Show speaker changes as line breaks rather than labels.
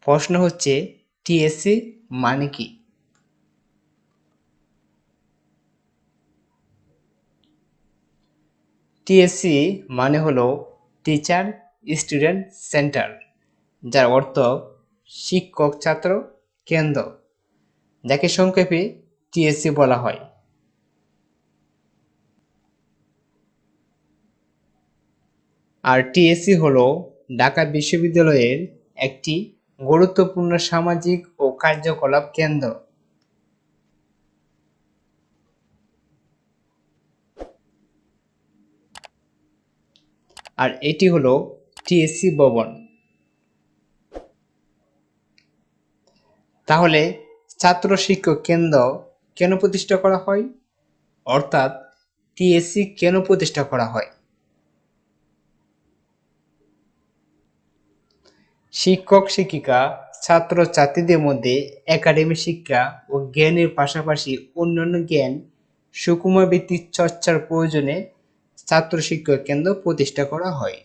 প্রশ্ন হচ্ছে টিএসসি মানে কি? টিএসসি মানে হলো টিচার স্টুডেন্ট সেন্টার, যার অর্থ শিক্ষক ছাত্র কেন্দ্র, যাকে সংক্ষেপে টিএসসি বলা হয়। আর টিএসসি হলো ঢাকা বিশ্ববিদ্যালয়ের একটি গুরুত্বপূর্ণ সামাজিক ও কার্যকলাপ কেন্দ্র। আর এটি হলো টিএসসি ভবন। তাহলে ছাত্র শিক্ষক কেন্দ্র কেন প্রতিষ্ঠা করা হয়, অর্থাৎ টিএসসি কেন প্রতিষ্ঠা করা হয়? শিক্ষক শিক্ষিকা ছাত্র ছাত্রীদের মধ্যে একাডেমিক শিক্ষা ও জ্ঞানের পাশাপাশি অন্যান্য জ্ঞান সুকুমার ভিত্তিক চর্চার প্রয়োজনে ছাত্র শিক্ষক কেন্দ্র প্রতিষ্ঠা করা হয়।